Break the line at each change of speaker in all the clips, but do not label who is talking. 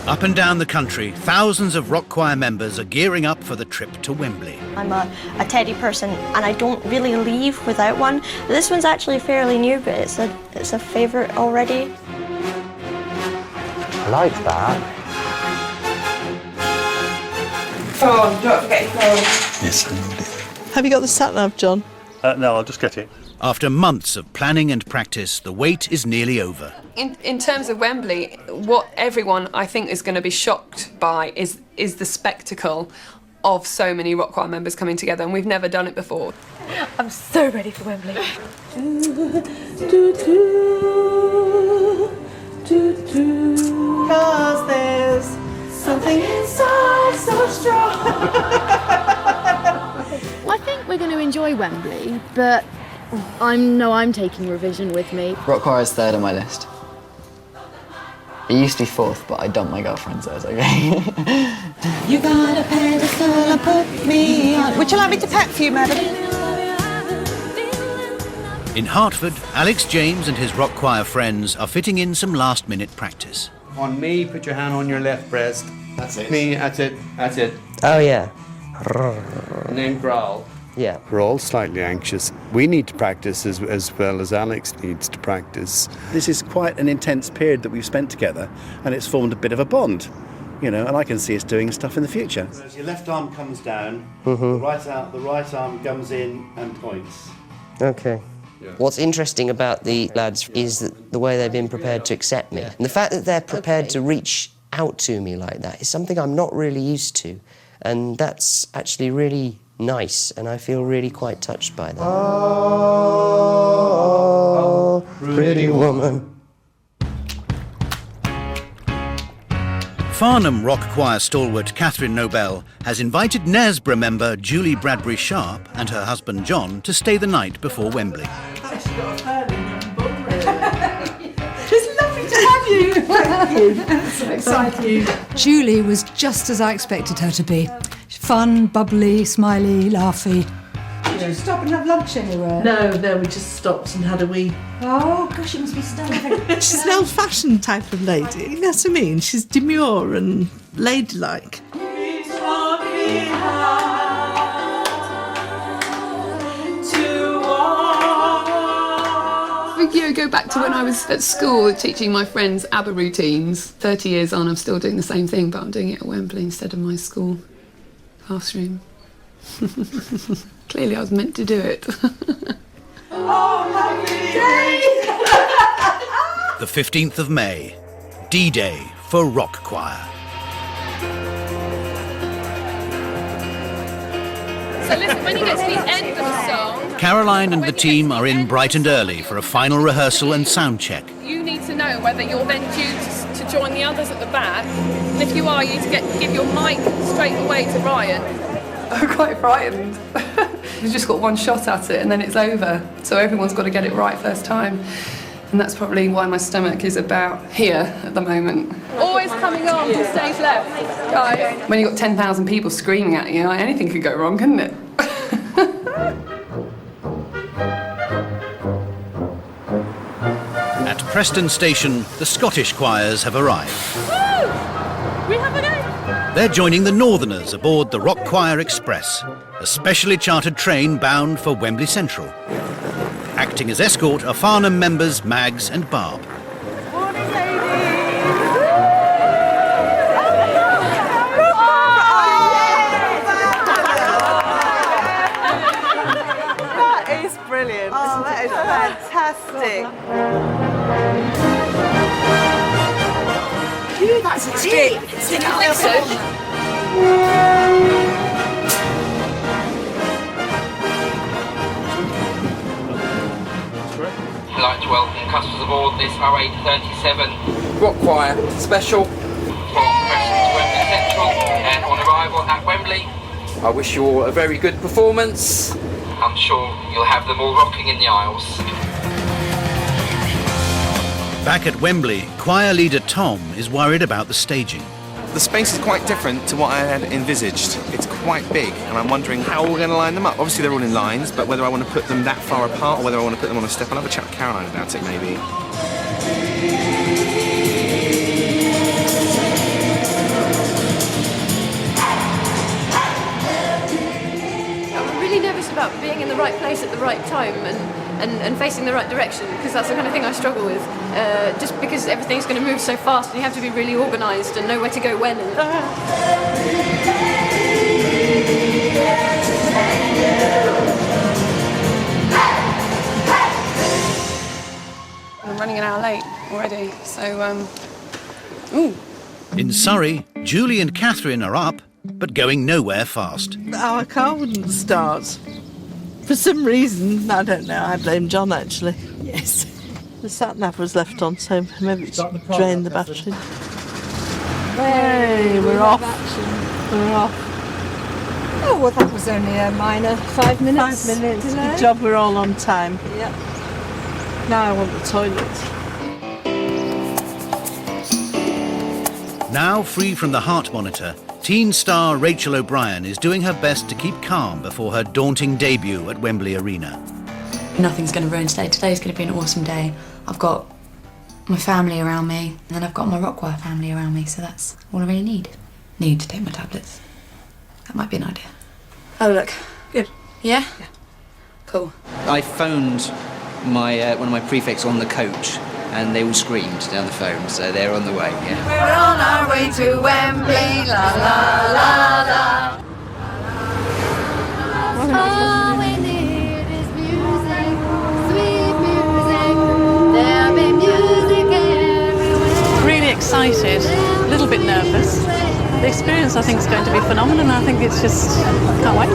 Up and down the country, thousands of rock choir members are gearing up for the trip to Wembley.
I'm a teddy person and I don't really leave without one. This one's actually fairly new, but it's a favourite already.
I like that.
Oh, don't forget your phone.
Yes, I know it.
Have you got the sat-nav, John?
No, I'll just get it.
After months of planning and practice, the wait is nearly over.
In terms of Wembley, what everyone I think is going to be shocked by is the spectacle of so many rock choir members coming together, and we've never done it before.
I'm so ready for Wembley.
Because there's something inside so strong.
I think we're going to enjoy Wembley, but I'm taking revision with me.
Rock choir is third on my list. It used to be fourth, but I dumped my girlfriend, so it's okay.
You got a pedestal and put me on. Would you like me to pack for you, madam?
In Hertford, Alex James and his rock choir friends are fitting in some last-minute practice.
On me, put your hand on your left breast.
That's it.
Me, that's it, that's it.
Oh, yeah.
And then growl.
Yeah.
We're all slightly anxious. We need to practice as well as Alex needs to practice.
This is quite an intense period that we've spent together, and it's formed a bit of a bond, you know, and I can see us doing stuff in the future. As your left arm comes down, the right arm comes in and points.
Okay.
Yeah.
What's interesting about the lads is that the way they've been prepared to accept me. And the fact that they're prepared to reach out to me like that is something I'm not really used to. And that's actually really nice, and I feel really quite touched by that. Oh, pretty woman.
Farnham rock choir stalwart Catherine Nobel has invited Knaresborough member Julie Bradbury Sharp and her husband John to stay the night before Wembley.
It's lovely to have you. Thank you. So exciting.
Julie was just as I expected her to be. Fun, bubbly, smiley, laughy.
Did you stop and have lunch anywhere? No, we just stopped and had a wee. Oh, gosh, it must be stunning. She's an old-fashioned type of lady, you know what I mean? She's demure and ladylike.
Go back to when I was at school teaching my friends ABBA routines. 30 years on, I'm still doing the same thing, but I'm doing it at Wembley instead of my school classroom. Clearly I was meant to do it.
The 15th of May, D-Day for rock choir.
So listen, when you get to the end of the song...
Caroline and the team are in bright and early for a final rehearsal and sound check.
You need to know whether you're then due to join the others at the back. And if you are, you need to give your mic straight away to Ryan. I'm quite frightened. We've just got one shot at it and then it's over. So everyone's got to get it right first time. And that's probably why my stomach is about here at the moment. Always coming on from stage left, guys. When you've got 10,000 people screaming at you, anything could go wrong, couldn't it?
At Preston Station, the Scottish choirs have arrived.
Woo! We have a go!
They're joining the Northerners aboard the Rock Choir Express, a specially chartered train bound for Wembley Central. Acting as escort are Farnham members Mags and Barb.
Morning, ladies. That is brilliant. Oh, that is fantastic. That's a stick. Stick out.
I'd like to welcome customers aboard this 0837
Rock choir special
from Preston to Wembley Central, and on arrival at Wembley,
I wish you all a very good performance.
I'm sure you'll have them all rocking in the aisles.
Back at Wembley, choir leader Tom is worried about the staging.
The space is quite different to what I had envisaged. It's quite big, and I'm wondering how we're going to line them up. Obviously, they're all in lines, but whether I want to put them that far apart or whether I want to put them on a step, I'll have a chat with Caroline about it, maybe.
right time and facing the right direction, because that's the kind of thing I struggle with. Just because everything's going to move so fast and you have to be really organised and know where to go when. I'm running an hour late already, so
In Surrey, Julie and Catherine are up, but going nowhere fast.
Our car wouldn't start. For some reason, I don't know, I blame John actually. Yes. The sat-nav was left on, so maybe it's drained the battery. Hey, we're off. We're off.
Oh, well, that was only a minor 5 minutes.
5 minutes.
delay.
Good job, we're all on time.
Yep.
Now I want the toilet.
Now free from the heart monitor, teen star Rachel O'Brien is doing her best to keep calm before her daunting debut at Wembley Arena.
Nothing's going to ruin today. Today's going to be an awesome day. I've got my family around me, and then I've got my rock choir family around me, so that's all I really need. Need to take my tablets. That might be an idea. Oh, look. Good. Yeah? Yeah. Cool.
I phoned my one of my prefects on the coach, and they all screamed down the phone, so they're on the way, yeah.
We're on our way to Wembley, la la la la.
Oh, we need is music, sweet music. There'll be music everywhere.
Really excited, a little bit nervous. The experience, I think, is going to be phenomenal, and I think it's just, can't wait.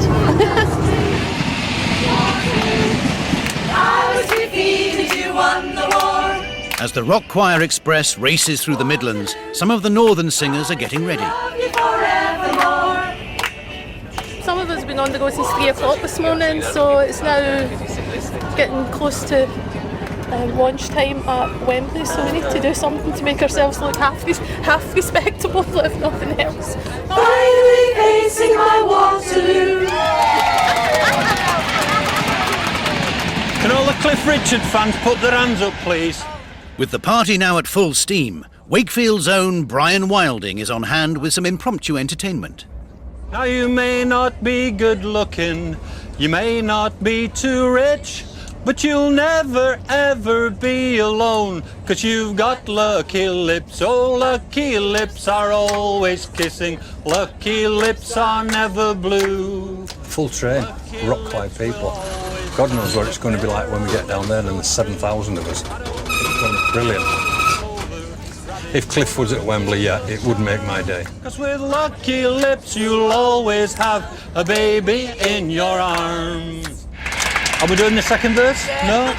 I was defeated, you won the war.
As the Rock Choir Express races through the Midlands, some of the northern singers are getting ready.
Some of us have been on the go since 3 o'clock this morning, so it's now getting close to lunchtime at Wembley, so we need to do something to make ourselves look half respectable, if nothing else.
Finally facing my Waterloo.
Can all the Cliff Richard fans put their hands up, please?
With the party now at full steam, Wakefield's own Brian Wilding is on hand with some impromptu entertainment.
Now you may not be good looking, you may not be too rich, but you'll never ever be alone, 'cause you've got lucky lips. Oh, lucky lips are always kissing, lucky lips are never blue.
Full train, rock choir people. God knows what it's going to be like when we get down there and there's 7,000 of us. It's going to be brilliant. If Cliff was at Wembley, yeah, it would make my day.
'Cause with lucky lips you'll always have a baby in your arms. Are we doing the second verse? No?